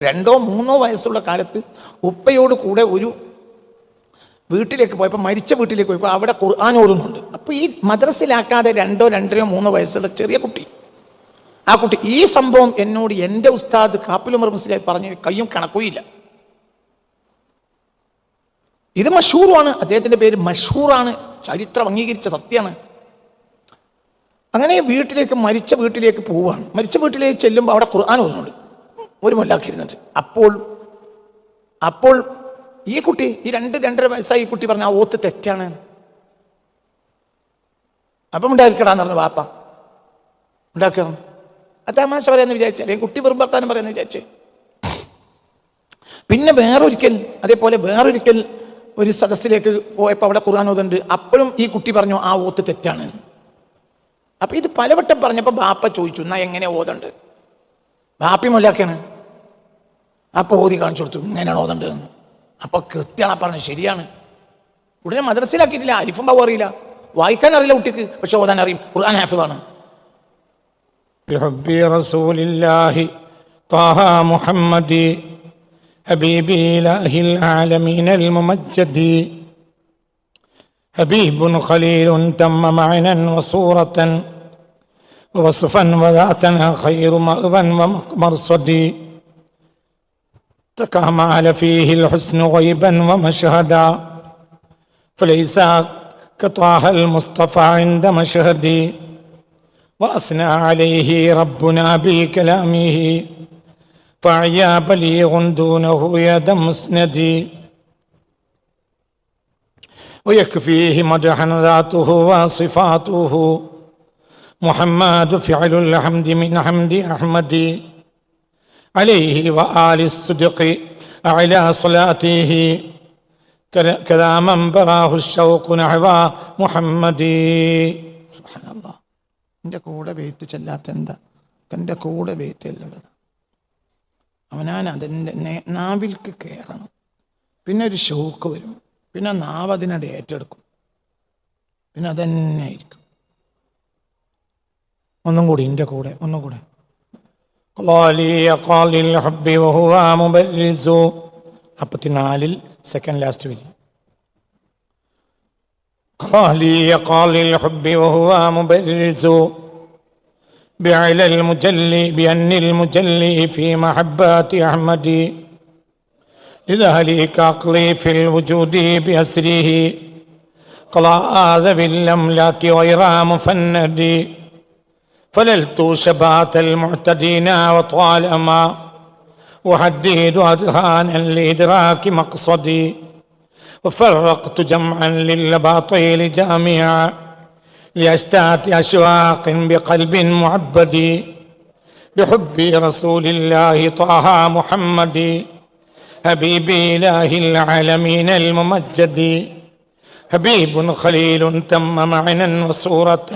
2 or 3 വയസ്സുള്ള കാലത്ത് ഉപ്പയോട് കൂടെ ഒരു വീട്ടിലേക്ക് പോയപ്പോൾ, മരിച്ച വീട്ടിലേക്ക് പോയപ്പോൾ അവിടെ ഖുർആൻ ഓതുന്നുണ്ട്. അപ്പോൾ ഈ മദ്രസയിലാക്കാതെ 2 or 2.5 വയസ്സുള്ള ചെറിയ കുട്ടി, ആ കുട്ടി ഈ സംഭവം എന്നോട് എൻ്റെ ഉസ്താദ് കാപ്പിൽ ഉമർ മുസ്ലിയാർ പറഞ്ഞ് കയ്യും കണക്കുകയില്ല. ഇത് മഷൂറാണ്, അദ്ദേഹത്തിൻ്റെ പേര് മഷൂറാണ്, ചരിത്രം അംഗീകരിച്ച സത്യമാണ്. അങ്ങനെ വീട്ടിലേക്ക്, മരിച്ച വീട്ടിലേക്ക് പോവുകയാണ്. മരിച്ച വീട്ടിലേക്ക് ചെല്ലുമ്പോൾ അവിടെ ഖുർആൻ ഓതുന്നുണ്ട്, ഒരു മൊല്ലാക്കിയിരുന്നിട്ട്. അപ്പോൾ ഈ കുട്ടി, ഈ 2-2.5 വയസ്സായി കുട്ടി പറഞ്ഞ ആ ഓത്ത് തെറ്റാണ്. അപ്പം ഉണ്ടായിരിക്കടാന്ന് പറഞ്ഞു വാപ്പ. ഉണ്ടാക്കണം ആ തമാശ പറയാന്ന് വിചാരിച്ചു, അല്ലെങ്കിൽ കുട്ടി വെറും വർത്താനം പറയാന്ന് വിചാരിച്ചു. പിന്നെ വേറൊരിക്കൽ ഒരു സദസ്സിലേക്ക് പോയപ്പോൾ അവിടെ ഖുർആൻ ഓതുന്നുണ്ട്. അപ്പോഴും ഈ കുട്ടി പറഞ്ഞു ആ ഓത്ത് തെറ്റാണ്. അപ്പൊ ഇത് പലവട്ടം പറഞ്ഞപ്പോൾ ബാപ്പ ചോദിച്ചു, എന്നാ എങ്ങനെ ഓതണ്ട്? ബാപ്പി മൊല്ലാക്കാണ്. അപ്പൊ ഓതി കാണിച്ചു കൊടുത്തു, ഇങ്ങനെയാണ് ഓതണ്ടത്. അപ്പൊ കൃത്യമാണ് പറഞ്ഞത്, ശരിയാണ്. ഉടനെ മദ്രസയിലാക്കിയിട്ടില്ല, അരിഫും ബാവും അറിയില്ല, വായിക്കാൻ അറിയില്ല കുട്ടിക്ക്, പക്ഷെ ഓതാൻ അറിയും. ഖുർആൻ ഹാഫിളാണ്. ബിഹബ്ബി റസൂലില്ലാഹി ത്വാഹ മുഹമ്മദി ഹബീബി ഇലാഹിൽ ആലമീനൽ മുമജ്ജദി ഹബീബുൻ ഖലീലുൻ തമ്മ മഅനൻ വസൂറതൻ വസ്ഫൻ വദാതൻ ഖൈറു മഅവൻ വമർസദി تكامل فيه الحسن غيبا ومشهدا فليس كطه المصطفى عند مشهدي وأثنى عليه ربنا بكلامه فعيا بليغ دونه يد مسندي ويكفيه مدحا ذاته وصفاته محمد فعل الحمد من حمد أحمد عليه وآل الصدق أعلى صلاته كذا من براه الشوق نحو محمد. سبحان الله. എൻ്റെ കൂടെ വെയിറ്റ് ചെല്ലാത്ത എന്താ? എൻ്റെ കൂടെ വെയിറ്റ് ചെല്ലേണ്ടത് അവനാൻ അതിൻ്റെ നാവിൽക്ക് കയറണം. പിന്നെ ഒരു ഷൗക്ക് വരും, പിന്നെ നാവ് അതിനിടെ ഏറ്റെടുക്കും, പിന്നെ അതന്നെ ആയിരിക്കും. ഒന്നും കൂടി എൻ്റെ കൂടെ, ഒന്നും കൂടെ. قال الحب وهو مبرز 44 സെക്കൻഡ് ലാസ്റ്റ് വരി. قال الحب وهو مبرز بعلى المجلي بأن المجلي في محبات أحمد لذلك أقلي في الوجود بأسره قضاء ذوي الأملاك غير مفند فللت شبات المعتدين وطالما أحدد أذهانا لإدراك مقصدي وفرقت جمعا للباطيل جامعا لأشتات أشواق بقلب معبد بحب رسول الله طه محمد حبيب إله العالمين الممجد حبيب خليل تم معنا وصورة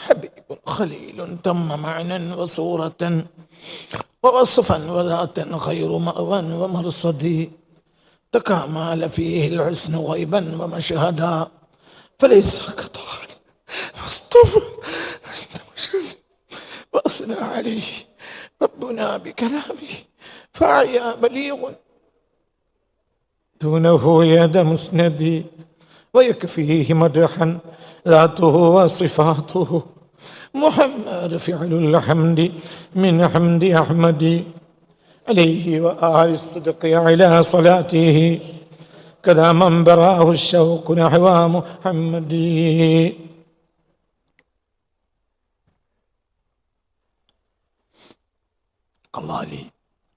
حبيب خليل تم معنى وصورة ووصفا وذاتا خير مأوى ومرصد تكامل فيه الحسن غيبا ومشهدا فليس كطال المصطفى عند مشهد وأثنى عليه ربنا بكلامه فعيا بليغ دونه يد مسندي ويكفيه مدحا ذاته وصفاته محمد فعل الحمد من حمد أحمد عليه وآل الصدق على صلاته كذا من براه الشوق نحو محمد. ഖലാലി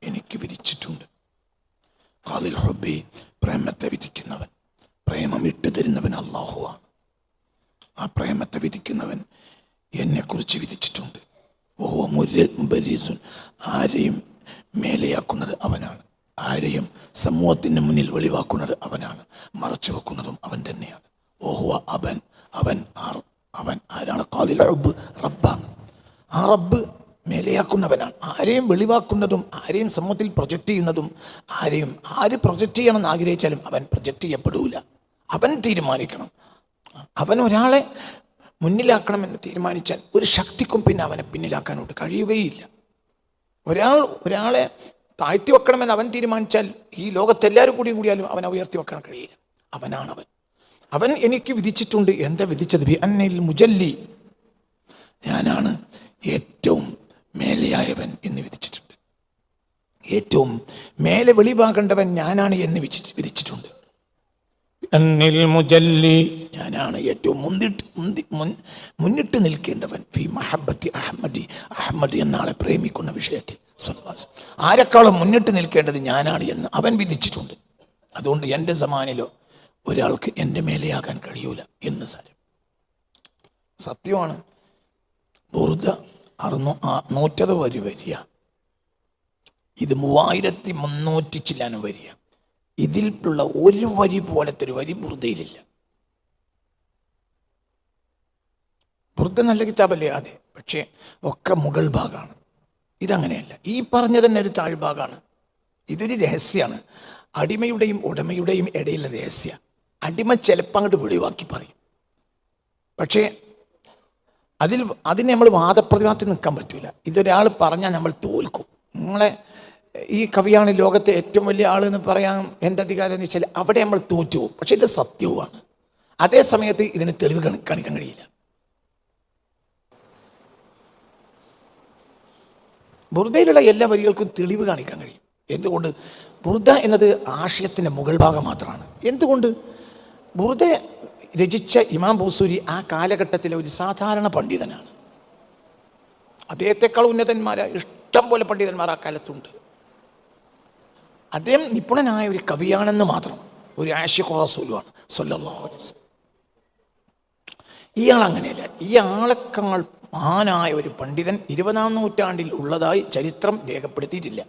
എനിക്ക് വിധിച്ചിട്ടുണ്ട്. ഖാലിൽ ഹുബ്ബി, പ്രേമത്തെ വിധിക്കുന്നവൻ. പ്രേമം ഇട്ടു തരുന്നവൻ അല്ലാഹുവാണ്. ആ പ്രേമത്തെ വിധിക്കുന്നവൻ എന്നെക്കുറിച്ച് വിധിച്ചിട്ടുണ്ട്. ഓഹോ മുബരീസുൻ, ആരെയും മേലെയാക്കുന്നത് അവനാണ്, ആരെയും സമൂഹത്തിൻ്റെ മുന്നിൽ വെളിവാക്കുന്നത് അവനാണ്, മറച്ചു വെക്കുന്നതും അവൻ തന്നെയാണ്. ഓഹോ അവൻ അവൻ അവൻ ആരാണ്? ഖാദിൽ റബ്ബ്, റബ്ബാണ്. ആ റബ്ബ് മേലെയാക്കുന്നവനാണ്. ആരെയും വെളിവാക്കുന്നതും ആരെയും സമൂഹത്തിൽ പ്രൊജക്റ്റ് ചെയ്യുന്നതും ആര് പ്രൊജക്റ്റ് ചെയ്യണമെന്ന് ആഗ്രഹിച്ചാലും അവൻ പ്രൊജക്റ്റ് ചെയ്യപ്പെടൂല. അവൻ തീരുമാനിക്കണം. അവൻ ഒരാളെ മുന്നിലാക്കണമെന്ന് തീരുമാനിച്ചാൽ ഒരു ശക്തിക്കും പിന്നെ അവനെ പിന്നിലാക്കാനോട്ട് കഴിയുകയില്ല. ഒരാളെ താഴ്ത്തി വെക്കണമെന്ന് അവൻ തീരുമാനിച്ചാൽ ഈ ലോകത്തെല്ലാവരും കൂടിയാലും അവനെ ഉയർത്തി വെക്കാൻ കഴിയില്ല. അവനാണവൻ. അവൻ എനിക്ക് വിധിച്ചിട്ടുണ്ട്. എന്താ വിധിച്ചത്? ബി അന്നിൽ മുജല്ലി, ഞാനാണ് ഏറ്റവും മേലെയായവൻ എന്ന് വിധിച്ചിട്ടുണ്ട്. ഏറ്റവും മേലെ വെളിവാകേണ്ടവൻ ഞാനാണ് എന്ന് വിധിച്ചിട്ടുണ്ട്. അന്നിൽ മുജല്ലി, ഞാനാണ് ഏറ്റവും മുന്നിട്ട് നിൽക്കേണ്ടവൻ. ഫി മഹബത്തി അഹമ്മദി, അഹമ്മദ് എന്നാളെ പ്രേമിക്കുന്ന വിഷയത്തിൽ ആരെക്കാളും മുന്നിട്ട് നിൽക്കേണ്ടത് ഞാനാണ് എന്ന് അവൻ വിധിച്ചിട്ടുണ്ട്. അതുകൊണ്ട് എൻ്റെ സമാനിലോ ഒരാൾക്ക് എൻ്റെ മേലെയാകാൻ കഴിയൂല എന്ന് സാരം. സത്യമാണ്. ബുർദ 160 വരി വരിക, ഇത് 3300 ചില്ലാനും വരിക. ഇതിലുള്ള ഒരു വരി പോലത്തെ ഒരു വരി ബുർദയിലില്ല. ബുർദ നല്ല കിതാബല്ലേ? അതെ, പക്ഷേ ഒക്കെ മുകൾ ഭാഗമാണ്. ഇതങ്ങനെയല്ല. ഈ പറഞ്ഞ തന്നെ ഒരു താഴ്ഭാഗമാണ്. ഇതൊരു രഹസ്യമാണ്. അടിമയുടെയും ഉടമയുടെയും ഇടയിലെ രഹസ്യ. അടിമ ചിലപ്പോൾ അങ്ങോട്ട് വെളിവാക്കി പറയും. പക്ഷേ അതിന് നമ്മൾ വാദപ്രതിവാദത്തിൽ നിൽക്കാൻ പറ്റില്ല. ഇതൊരാൾ പറഞ്ഞാൽ നമ്മൾ തോൽക്കും. നിങ്ങളെ ഈ കവിയാണ് ലോകത്തെ ഏറ്റവും വലിയ ആളെന്ന് പറയാൻ എന്തധികാരം എന്ന് വെച്ചാൽ അവിടെ നമ്മൾ തോറ്റു പോകും. പക്ഷെ ഇത് സത്യവുമാണ്. അതേ സമയത്ത് ഇതിന് തെളിവ് കാണിക്കാൻ കഴിയില്ല. ബുർദയിലുള്ള എല്ലാ വരികൾക്കും തെളിവ് കാണിക്കാൻ കഴിയും. എന്തുകൊണ്ട്? ബുർദ എന്നത് ആശയത്തിൻ്റെ മുകൾ ഭാഗം മാത്രമാണ്. എന്തുകൊണ്ട്? ബുർദ രചിച്ച ഇമാം ബൂസൂരി ആ കാലഘട്ടത്തിലെ ഒരു സാധാരണ പണ്ഡിതനാണ്. അദ്ദേഹത്തെക്കാൾ ഉന്നതന്മാരായ ഇഷ്ടം പോലെ പണ്ഡിതന്മാർ ആ കാലത്തുണ്ട്. അദ്ദേഹം നിപുണനായ ഒരു കവിയാണെന്ന് മാത്രം. ഒരു ആശിഖുർ റസൂലുമാണ് സ്വല്ലല്ലാഹു അലൈഹി വസല്ലം. ഇയാൾ അങ്ങനെയല്ല. ഇയാളെക്കാൾ മഹാനായ ഒരു പണ്ഡിതൻ 20-ാം നൂറ്റാണ്ടിൽ ഉള്ളതായി ചരിത്രം രേഖപ്പെടുത്തിയിട്ടില്ല.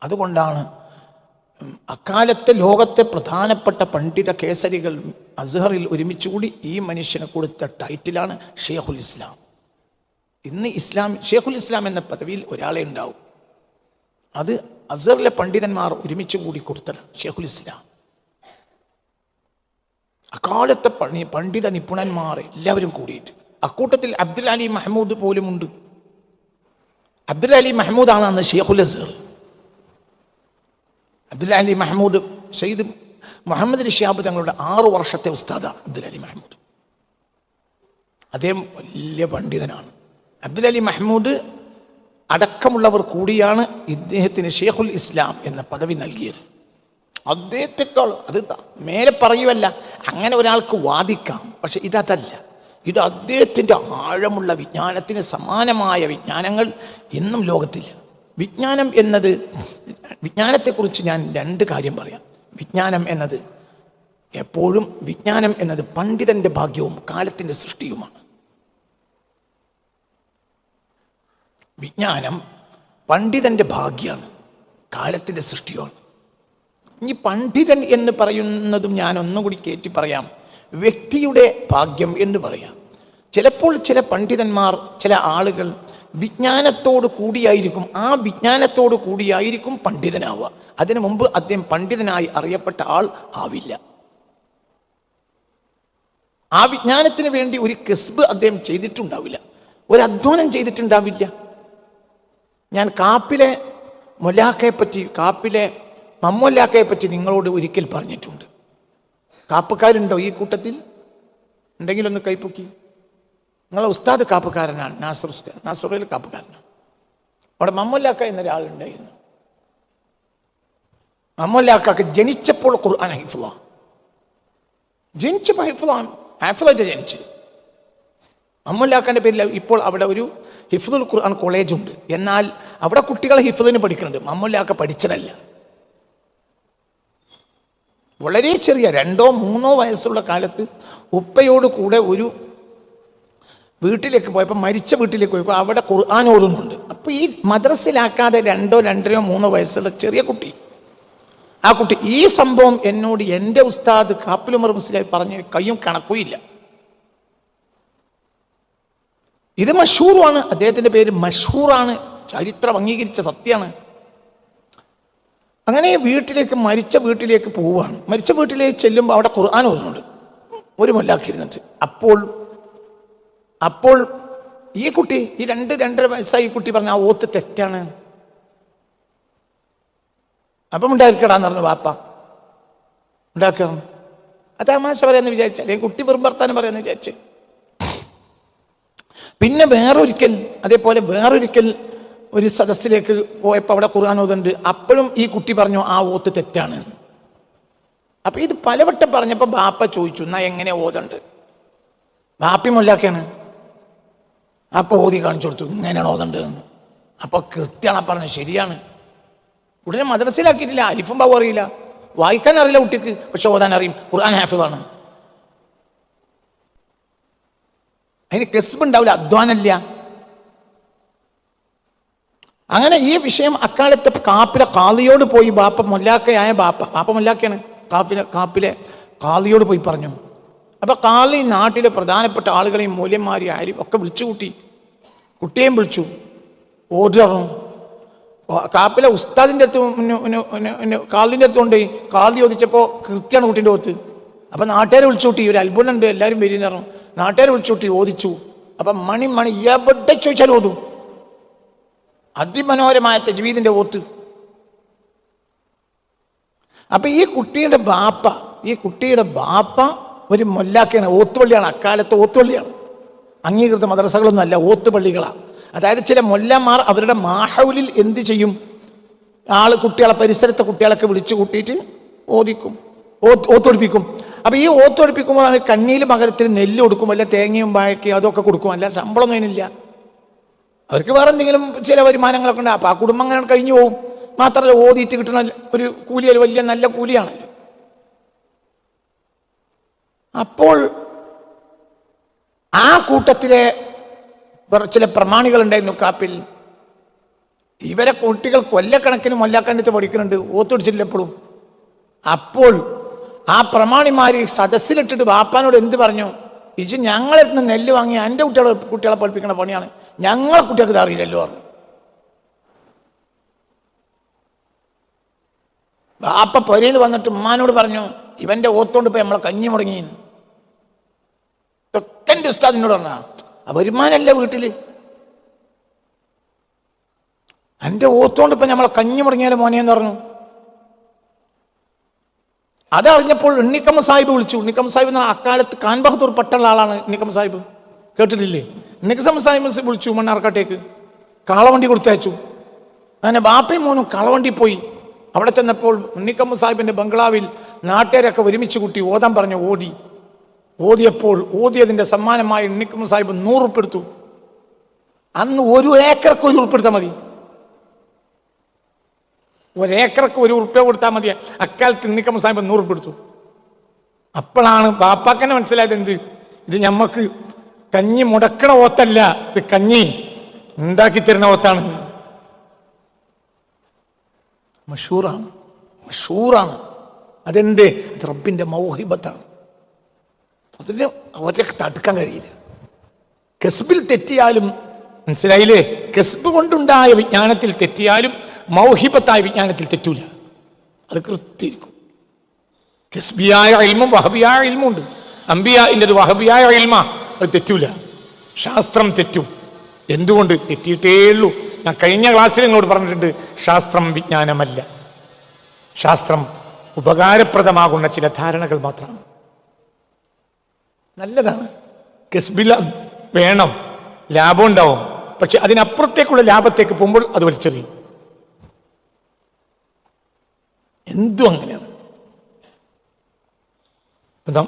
അതുകൊണ്ടാണ് അക്കാലത്തെ ലോകത്തെ പ്രധാനപ്പെട്ട പണ്ഡിത കേസരികൾ അസ്ഹറിൽ ഒരുമിച്ചുകൂടി ഈ മനുഷ്യനെ കൊടുത്ത ടൈറ്റിലാണ് ഷെയ്ഖുൽ ഇസ്ലാം. ഇന്ന് ഷെയ്ഖുൽ ഇസ്ലാം എന്ന പദവിയിൽ ഒരാളെ ഉണ്ടാവും. അത് അസ്ഹറിലെ പണ്ഡിതന്മാർ ഒരുമിച്ച് കൂടി കൊടുത്തതാണ് ഷെയ്ഖുൽ ഇസ്ലാം. അക്കാലത്തെ പണ്ഡിത നിപുണന്മാർ എല്ലാവരും കൂടിയിട്ട്, അക്കൂട്ടത്തിൽ അബ്ദുൽ അലി മഹ്മൂദ് പോലുമുണ്ട്. അബ്ദുൽ അലി മഹ്മൂദാണ് അന്ന് ഷെയ്ഖുൽ അസ്ഹർ. അബ്ദുൽ അലി മഹ്മൂദ് സയ്യിദ് മുഹമ്മദ് അലി ശിഹാബ് തങ്ങളുടെ 6 വർഷത്തെ ഉസ്താദാണ് അബ്ദുൽ അലി മഹ്മൂദ്. അദ്ദേഹം വലിയ പണ്ഡിതനാണ്. അബ്ദുൽ അലി മഹ്മൂദ് അടക്കമുള്ളവർ കൂടിയാണ് ഇദ്ദേഹത്തിന് ഷെയ്ഖുൽ ഇസ്ലാം എന്ന പദവി നൽകിയത്. അദ്ദേഹത്തെക്കാൾ അത് മേലെ പറയുമല്ല, അങ്ങനെ ഒരാൾക്ക് വാദിക്കാം. പക്ഷെ ഇതല്ല. ഇത് അദ്ദേഹത്തിൻ്റെ ആഴമുള്ള വിജ്ഞാനത്തിന് സമാനമായ വിജ്ഞാനങ്ങൾ ഇന്നും ലോകത്തില്ല. വിജ്ഞാനത്തെക്കുറിച്ച് ഞാൻ 2 കാര്യം പറയാം. വിജ്ഞാനം എന്നത് പണ്ഡിതൻ്റെ ഭാഗ്യവും കാലത്തിൻ്റെ സൃഷ്ടിയുമാണ്. വിജ്ഞാനം പണ്ഡിതൻ്റെ ഭാഗ്യമാണ്, കാലത്തിൻ്റെ സൃഷ്ടിയുമാണ്. ഇനി പണ്ഡിതൻ എന്ന് പറയുന്നതും ഞാൻ ഒന്നുകൂടി കയറ്റി പറയാം, വ്യക്തിയുടെ ഭാഗ്യം എന്ന് പറയാം. ചിലപ്പോൾ ചില പണ്ഡിതന്മാർ, ചില ആളുകൾ വിജ്ഞാനത്തോട് കൂടിയായിരിക്കും, ആ വിജ്ഞാനത്തോട് കൂടിയായിരിക്കും പണ്ഡിതനാവുക. അതിനു മുമ്പ് അദ്ദേഹം പണ്ഡിതനായി അറിയപ്പെട്ട ആൾ ആവില്ല. ആ വിജ്ഞാനത്തിന് വേണ്ടി ഒരു കസ്ബ് അദ്ദേഹം ചെയ്തിട്ടുണ്ടാവില്ല, ഒരു അധ്വാനം ചെയ്തിട്ടുണ്ടാവില്ല. ഞാൻ കാപ്പിലെ മമ്മൊല്ലാക്കയെ പറ്റി നിങ്ങളോട് ഒരിക്കൽ പറഞ്ഞിട്ടുണ്ട്. കാപ്പുകാരുണ്ടോ ഈ കൂട്ടത്തിൽ? ഉണ്ടെങ്കിലൊന്ന് കൈപ്പൊക്കി. നിങ്ങളെ ഉസ്താദ് കാപ്പുകാരനാണ്, നാസർ ഉസ്താദ്. നാസറിൽ കാപ്പുകാരനാണ്. അവിടെ മമ്മൊല്ലാക്ക എന്നൊരാളുണ്ടായിരുന്നു. മമ്മൊല്ലാക്കാക്ക് ജനിച്ചപ്പോൾ ഖുർആൻ ഹിഫ്ളാണ്. ജനിച്ചപ്പോൾ ഹിഫ്ളായിട്ട് ജനിച്ച്. മമ്മൊല്ലാക്കാൻ്റെ പേരിൽ ഇപ്പോൾ അവിടെ ഒരു ഹിഫ്ദുൽ ഖുർആൻ കോളേജുണ്ട്. എന്നാൽ അവിടെ കുട്ടികളെ ഹിഫ്ദിന് പഠിക്കുന്നുണ്ട്. മമ്മൊല്ലാക്ക പഠിച്ചതല്ല. വളരെ ചെറിയ 2-3 വയസ്സുള്ള കാലത്ത് ഉപ്പയോട് കൂടെ ഒരു വീട്ടിലേക്ക് പോയപ്പോൾ, മരിച്ച വീട്ടിലേക്ക് പോയപ്പോൾ അവിടെ ഖുർആൻ ഓതുന്നുണ്ട്. അപ്പോൾ ഈ മദ്രസയിലാക്കാതെ 2-2.5-3 വയസ്സുള്ള ചെറിയ കുട്ടി, ആ കുട്ടി ഈ സംഭവം എന്നോട് എൻ്റെ ഉസ്താദ് കാപ്പിൽ ഉമർ മുസ്ലിയാർ പറഞ്ഞ കയ്യും കണക്കുമില്ല. ഇത് മഷൂറാണ്, അദ്ദേഹത്തിൻ്റെ പേര് മഷൂറാണ്, ചരിത്രം അംഗീകരിച്ച സത്യമാണ്. അങ്ങനെ മരിച്ച വീട്ടിലേക്ക് പോവുകയാണ്. മരിച്ച വീട്ടിലേക്ക് ചെല്ലുമ്പോൾ അവിടെ ഖുർആൻ ഓതുന്നുണ്ട്, ഒരു മൊല്ലാക്കിയിരുന്നിട്ട്. അപ്പോൾ ഈ കുട്ടി, ഈ 2-2.5 വയസ്സായി കുട്ടി പറഞ്ഞ ആ ഓത്ത് തെറ്റാണ്. അപ്പം ഉണ്ടായിരിക്കടാന്ന് പറഞ്ഞു വാപ്പ. ഉണ്ടാക്കണം അത് തമാശ പറയാന്ന് വിചാരിച്ചു, അല്ലെങ്കിൽ കുട്ടി വെറും വർത്താനം പറയാന്ന് വിചാരിച്ചു. പിന്നെ വേറൊരിക്കൽ ഒരു സദസ്സിലേക്ക് പോയപ്പോൾ അവിടെ ഖുർആൻ ഓതുന്നുണ്ട്. അപ്പോഴും ഈ കുട്ടി പറഞ്ഞു ആ ഓത്ത് തെറ്റാണ്. അപ്പൊ ഇത് പലവട്ടം പറഞ്ഞപ്പോൾ ബാപ്പ ചോദിച്ചു, എന്നാ എങ്ങനെ ഓതുണ്ട്? ബാപ്പി മൊല്ലാക്കാണ്. അപ്പൊ ഓതി കാണിച്ചു കൊടുത്തു, ഇങ്ങനെയാണ് ഓതണ്ട്. അപ്പൊ കൃത്യമാണ് പറഞ്ഞത്, ശരിയാണ്. ഉടനെ മദ്രസയിലാക്കിയിട്ടില്ല, അലിഫും ബാവും അറിയില്ല, വായിക്കാൻ അറിയില്ല കുട്ടിക്ക്, പക്ഷെ ഓതാൻ അറിയും. ഖുർആൻ ഹാഫിളാണ്. അതിന് കസ്ബ് ഉണ്ടാവില്ല, അധ്വാനമില്ല. അങ്ങനെ ഈ വിഷയം അക്കാലത്തെ കാപ്പിലെ കാളിയോട് പോയി ബാപ്പ മൊല്ലാക്കയാണ്, കാപ്പിലെ കാളിയോട് പോയി പറഞ്ഞു. അപ്പൊ കാളി നാട്ടിലെ പ്രധാനപ്പെട്ട ആളുകളെയും മൂല്യന്മാരെയും ആരും ഒക്കെ വിളിച്ചുകൂട്ടി, കുട്ടിയെയും വിളിച്ചു, ഓർഡറും. കാപ്പിലെ ഉസ്താദിൻ്റെ അടുത്ത് കാളിൻ്റെ അടുത്ത് കൊണ്ടുപോയി. കാളി ചോദിച്ചപ്പോൾ കൃത്യമാണ് കുട്ടീൻ്റെ ഓത്ത്. അപ്പം നാട്ടുകാരെ വിളിച്ചുകൂട്ടി, ഒരു അത്ഭുതം ഉണ്ട്, എല്ലാവരും വരുന്ന പറഞ്ഞു. നാട്ടുകാരെ വിളിച്ചുകൂട്ടി ഓദിച്ചു. അപ്പം മണി എവിടെ ചോദിച്ചാലും ഓതും. അതിമനോഹരമായ തജ്വീദിന്റെ ഓത്ത്. അപ്പൊ ഈ കുട്ടിയുടെ ബാപ്പ ഒരു മൊല്ലാക്കയാണ്, ഓത്തുപള്ളിയാണ്. അക്കാലത്ത് ഓത്തുപള്ളിയാണ്, അംഗീകൃത മദ്രസകളൊന്നും അല്ല, ഓത്തുപള്ളികളാണ്. അതായത് ചില മൊല്ലന്മാർ അവരുടെ മാഹൗലിൽ എന്ത് ചെയ്യും, കുട്ടികളെ, പരിസരത്തെ കുട്ടികളൊക്കെ വിളിച്ചു കൂട്ടിയിട്ട് ഓത്തൊടിപ്പിക്കും. അപ്പൊ ഈ ഓത്തൊടിപ്പിക്കുമ്പോൾ കണ്ണീല് പകരത്തിൽ നെല്ല് കൊടുക്കും, അല്ല തേങ്ങയും വാഴക്കയും അതൊക്കെ കൊടുക്കും. അല്ല ശമ്പളമൊന്നും അതിനില്ല, അവർക്ക് വേറെ എന്തെങ്കിലും ചില വരുമാനങ്ങളൊക്കെ ഉണ്ട്. അപ്പൊ ആ കുടുംബം അങ്ങനെ കഴിഞ്ഞു പോകും. മാത്രമല്ല ഓതിയിട്ട് കിട്ടുന്ന ഒരു കൂലി വലിയ നല്ല കൂലിയാണല്ലോ. അപ്പോൾ ആ കൂട്ടത്തിലെ ചില പ്രമാണികൾ ഉണ്ടായിരുന്നു കാപ്പിൽ. ഇവരെ കുട്ടികൾ കൊല്ലക്കണക്കിന് മൊല്ലാക്കണ്ടത്ത് പഠിക്കുന്നുണ്ട്, ഓത്തൊടിച്ചിട്ടില്ല എപ്പോഴും. അപ്പോൾ ആ പ്രമാണിമാര് സദസ്സിലിട്ടിട്ട് ബാപ്പാനോട് എന്ത് പറഞ്ഞു, ഇത് ഞങ്ങളെ നിന്ന് നെല്ല് വാങ്ങി എൻ്റെ കുട്ടികളെ പഠിപ്പിക്കുന്ന പണിയാണ്, ഞങ്ങളെ കുട്ടികൾക്ക് ഇത് അറിയില്ലല്ലോ പറഞ്ഞു. ബാപ്പ പൊരയിൽ വന്നിട്ട് ഉമ്മാനോട് പറഞ്ഞു, ഇവന്റെ ഓത്തോണ്ട് പോയി നമ്മളെ കഞ്ഞി മുടങ്ങി. തൊക്കൻ്റെ ഉസ്താദിനോട് പറഞ്ഞ വരുമാനല്ല വീട്ടില്, എൻ്റെ ഓത്തോണ്ട് ഇപ്പൊ നമ്മളെ കഞ്ഞി മുടങ്ങിയാലും മോനെന്ന് പറഞ്ഞു. അതറിഞ്ഞപ്പോൾ ഉണ്ണിക്കമ്മ സാഹിബ് വിളിച്ചു. ഉണ്ണിക്കമ്മ സാഹിബ് എന്ന് പറഞ്ഞാൽ അക്കാലത്ത് ഖാൻ ബഹദൂർ പട്ടുള്ള ആളാണ് ഉണ്ണിക്കമ്മ സാഹിബ്, കേട്ടിട്ടില്ലേ? ഉണ്ണിക്കമ്മ സാഹിബ് വിളിച്ചു മണ്ണാർക്കാട്ടേക്ക്, കാളവണ്ടി കൊടുത്തയച്ചു. അങ്ങനെ ബാപ്പയും മോനും കാളവണ്ടി പോയി. അവിടെ ചെന്നപ്പോൾ ഉണ്ണിക്കമ്മ സാഹിബിന്റെ ബംഗ്ലാവിൽ നാട്ടുകാരൊക്കെ ഒരുമിച്ച് കൂട്ടി ഓതാൻ പറഞ്ഞു. ഓതിയതിന്റെ സമ്മാനമായി ഉണ്ണിക്കമ്മ സാഹിബ് 100 ഉറുപ്പിക എടുത്തു. അന്ന് 1 ഏക്കർക്ക് 1 ഉറുപ്പിക എടുത്താൽ മതി, 1 ഏക്കർക്ക് 1 ഉറുപ്പിക കൊടുത്താൽ മതി. അക്കാലത്ത് ഉണ്ണിക്കമ്മ സാഹിബ് 100 ഉറുപ്പിക എടുത്തു. അപ്പോഴാണ് ബാപ്പാക്കന്നെ മനസ്സിലായത്, ഇത് ഞമ്മക്ക് കഞ്ഞി മുടക്കണ ഓത്തല്ല, ഇത് കഞ്ഞി ഉണ്ടാക്കി തരുന്ന ഓത്താണ്. മഷൂറാണ്. അതെന്ത്? അത് റബ്ബിന്റെ മൗഹിബത്താണ്. അതിന് അവർക്ക് തടുക്കാൻ കഴിയില്ല. കസ്ബിൽ തെറ്റിയാലും, മനസ്സിലായില്ലേ? കസ്ബ് കൊണ്ടുണ്ടായ വിജ്ഞാനത്തിൽ തെറ്റിയാലും മൗഹിബത്തായ വിജ്ഞാനത്തിൽ തെറ്റൂല, അത് കൃത്യരിക്കും. കസ്ബിയായ ഇൽമും വഹബിയായ ഇൽമും ഉണ്ട്. അംബിയാഇൻ്റെത് വഹബിയായ ഇൽമ, അത് തെറ്റൂല. ശാസ്ത്രം തെറ്റും. എന്തുകൊണ്ട്? തെറ്റിയിട്ടേ ഉള്ളൂ. ഞാൻ കഴിഞ്ഞ ക്ലാസ്സിൽ നിങ്ങളോട് പറഞ്ഞിട്ടുണ്ട്, ശാസ്ത്രം വിജ്ഞാനമല്ല, ശാസ്ത്രം ഉപകാരപ്രദമാകുന്ന ചില ധാരണകൾ മാത്രമാണ്. നല്ലതാണ്, കസ്ബിൽ വേണം, ലാഭം ഉണ്ടാവും. പക്ഷെ അതിനപ്പുറത്തേക്കുള്ള ലാഭത്തേക്ക് പോകുമ്പോൾ അത് വലിച്ചെറിയും. എന്തും അങ്ങനെയാണ്. എന്താ,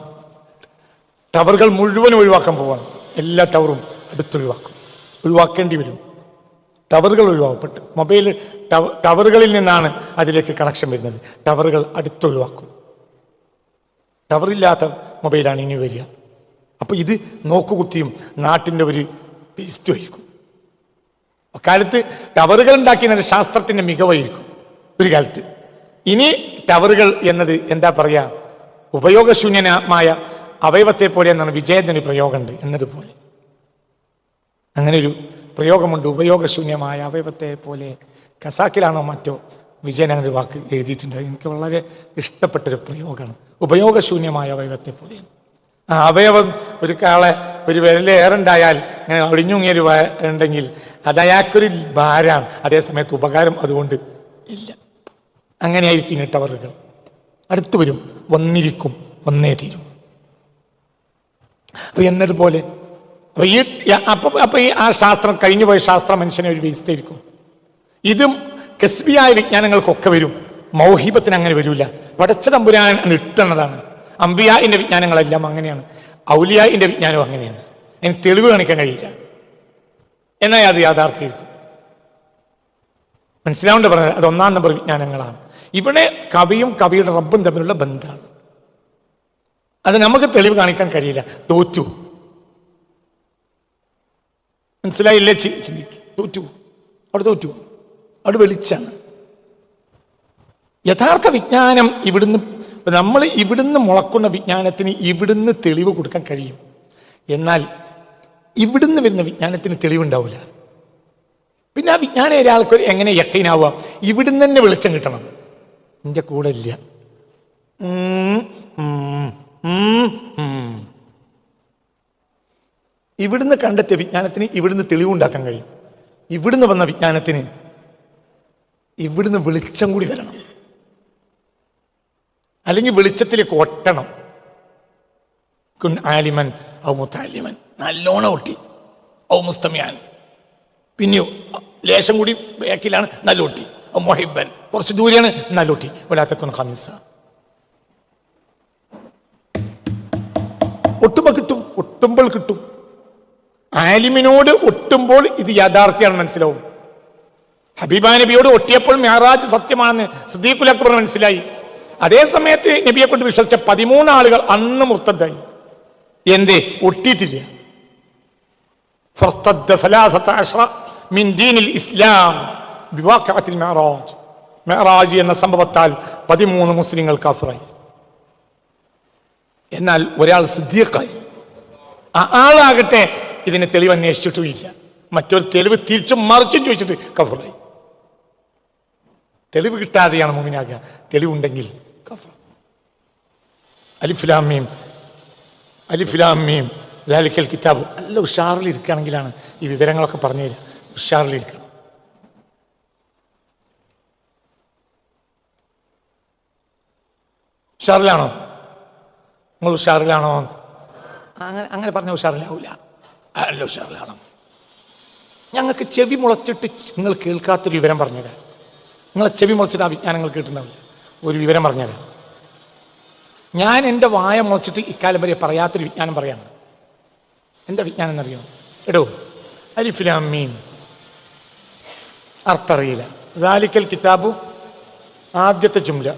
ടവറുകൾ മുഴുവൻ ഒഴിവാക്കാൻ പോവാണ്. എല്ലാ ടവറും ഒഴിവാക്കേണ്ടി വരും. ടവറുകൾ ഒഴിവാക്കപ്പെട്ടു. മൊബൈൽ ടവറുകളിൽ നിന്നാണ് അതിലേക്ക് കണക്ഷൻ വരുന്നത്. ടവറുകൾ അടുത്തൊഴിവാക്കും. ടവറില്ലാത്ത മൊബൈലാണ് ഇനി വരിക. അപ്പോൾ ഇത് നോക്കുകുത്തിയും നാട്ടിൻ്റെ ഒരു വേസ്റ്റും ആയിരിക്കും. അക്കാലത്ത് ടവറുകൾ ഉണ്ടാക്കിയ ശാസ്ത്രത്തിൻ്റെ മികവായിരിക്കും ഒരു കാലത്ത്. ഇനി ടവറുകൾ എന്നത് എന്താ പറയുക, ഉപയോഗശൂന്യമായ അവയവത്തെ പോലെ എന്നാണ് വിജയത്തിന് പ്രയോഗമുണ്ട് എന്നതുപോലെ. അങ്ങനെ ഒരു പ്രയോഗമുണ്ട്, ഉപയോഗശൂന്യമായ അവയവത്തെ പോലെ. ഖസാക്കിലാണോ മറ്റോ വിജയൻ അങ്ങനെ ഒരു വാക്ക് എഴുതിയിട്ടുണ്ട്. എനിക്ക് വളരെ ഇഷ്ടപ്പെട്ടൊരു പ്രയോഗമാണ്, ഉപയോഗശൂന്യമായ അവയവത്തെ പോലെയാണ്. ആ അവയവം ഒരു കാളെ ഒരു വിരലേറുണ്ടായാൽ ഇങ്ങനെ ഒടിഞ്ഞുങ്ങിയൊരു ഉണ്ടെങ്കിൽ അത് അയാൾക്കൊരു ഭാരമാണ്, അതേസമയത്ത് ഉപകാരം അതുകൊണ്ട് ഇല്ല. അങ്ങനെയായിരിക്കും ഇനി ടവറുകൾ. അടുത്തു വരും, വന്നിരിക്കും, വന്നേ തീരും. അപ്പൊ എന്നതുപോലെ അപ്പൊ ഈ ആ ശാസ്ത്രം, കഴിഞ്ഞുപോയ ശാസ്ത്രം മനുഷ്യനെ ഒരു വേസ്റ്റായിരിക്കും. ഇതും കസ്ബിയായ വിജ്ഞാനങ്ങൾക്കൊക്കെ വരും, മൗഹിബത്തിന് അങ്ങനെ വരില്ല. പടച്ച തമ്പുരാൻ ഇട്ടുന്നതാണ്. അംബിയാന്റെ വിജ്ഞാനങ്ങളെല്ലാം അങ്ങനെയാണ്, ഔലിയാന്റെ വിജ്ഞാനവും അങ്ങനെയാണ്. എനിക്ക് തെളിവ് കാണിക്കാൻ കഴിയില്ല, എന്നാൽ അത് യാഥാർത്ഥ്യമായിരിക്കും. മനസ്സിലാവേണ്ട പറഞ്ഞത് അത് ഒന്നാം നമ്പർ വിജ്ഞാനങ്ങളാണ്. ഇവിടെ കവിയും കവിയുടെ റബ്ബും തമ്മിലുള്ള ബന്ധമാണ്. അത് നമുക്ക് തെളിവ് കാണിക്കാൻ കഴിയില്ല, തോറ്റു. മനസ്സിലായില്ലേ? ചിന്തിക്കും, തോറ്റു, അവിടെ തോറ്റു, അവിടെ വെളിച്ചാണ്. യഥാർത്ഥ വിജ്ഞാനം ഇവിടുന്ന്, നമ്മൾ ഇവിടുന്ന് മുളക്കുന്ന വിജ്ഞാനത്തിന് ഇവിടുന്ന് തെളിവ് കൊടുക്കാൻ കഴിയും. എന്നാൽ ഇവിടുന്ന് വരുന്ന വിജ്ഞാനത്തിന് തെളിവുണ്ടാവില്ല. പിന്നെ ആ വിജ്ഞാനം ഒരാൾക്ക് എങ്ങനെ യക്കീനാവുക? ഇവിടുന്ന് തന്നെ വെളിച്ചം കിട്ടണം. എൻ്റെ കൂടെ ഇല്ല, ഇവിടുന്ന് കണ്ടെത്തിയ വിജ്ഞാനത്തിന് ഇവിടുന്ന് തെളിവുണ്ടാക്കാൻ കഴിയും. ഇവിടുന്ന് വന്ന വിജ്ഞാനത്തിന് ഇവിടുന്ന് വെളിച്ചം കൂടി വരണം, അല്ലെങ്കിൽ വെളിച്ചത്തിലേക്ക് ഒട്ടണം. കുൻ ആലിമൻ ഔ മുതഅല്ലിമൻ, നല്ലോണം ഒട്ടി. ഔ മുസ്തമിയാൻ, പിന്നെയോ ലേശം കൂടി ബാക്കിലാണ്, നല്ലൊട്ടി. ഔ മുഹിബ്ബൻ, കുറച്ച് ദൂരെയാണ്, നല്ലൊട്ടി. വലാ തകുൻ ഖമീസ. ഒട്ടുമ്പോൾ കിട്ടും, ഒട്ടുമ്പോൾ കിട്ടും. ആലിമിനോട് ഒട്ടുമ്പോൾ ഇത് യാഥാർത്ഥ്യമാണ് മനസ്സിലാവും. ഹബീബ നബിയോട് ഒട്ടിയപ്പോൾ മിഅ്റാജ് സത്യമാണെന്ന് സിദ്ദീഖുൽ അക്ബർ മനസ്സിലായി. അതേ സമയത്ത് നബിയെ കൊണ്ട് വിശ്വസിച്ച 13 ആളുകൾ അന്ന് മുർത്തദ്ദായി. എന്തേ? ഒട്ടിയിട്ടില്ല. ഫർത്തദ്ദ 13 മിൻ ദീനിൽ ഇസ്ലാം ബിവാഖഅത്തിൽ മിഅ്റാജ്. മിഅ്റാജ് എന്ന സംഭവത്താൽ 13 മുസ്ലിങ്ങൾ കാഫിറായി. എന്നാൽ ഒരാൾ സിദ്ദീഖായി. ആ ആളാകട്ടെ ഇതിന് തെളിവ് അന്വേഷിച്ചിട്ടുമില്ല. മറ്റൊരു തെളിവ് തിരിച്ചും മറിച്ചും ചോദിച്ചിട്ട് കഫറായി. തെളിവ് കിട്ടാതെയാണ് മുഅ്മിനാകുക, തെളിവുണ്ടെങ്കിൽ കഫർ. അലിഫ് ലാം മീം, അലിഫ് ലാം മീം ദാലിക്കൽ കിതാബ്. നല്ല ഉഷാറിലിരിക്കുകയാണെങ്കിലാണ് ഈ വിവരങ്ങളൊക്കെ പറഞ്ഞു തരിക. ഉഷാറിലിരിക്കണം. ഉഷാറിലാണോ? നിങ്ങൾ ഉഷാറിലാണോ? അങ്ങനെ പറഞ്ഞ ഉഷാറിലാവൂല. അല്ല, ഉഷാറിലാണ്. ഞങ്ങൾക്ക് ചെവി മുളച്ചിട്ട് നിങ്ങൾ കേൾക്കാത്തൊരു വിവരം പറഞ്ഞുതരാം. നിങ്ങളെ ചെവി മുളച്ചിട്ട് ആ വിജ്ഞാനങ്ങൾ കേട്ടിട്ടുണ്ടാവില്ല. ഒരു വിവരം പറഞ്ഞുതരാം. ഞാൻ എൻ്റെ വായ മുളച്ചിട്ട് ഇക്കാലം വരെ പറയാത്തൊരു വിജ്ഞാനം പറയാണ്. എന്താ വിജ്ഞാനം എന്നറിയോ? എടോ, അലിഫ് ലാം മീം അർത്ഥറിയില്ല. ദാലിക്കൽ കിതാബു, ആദ്യത്തെ ജുംല,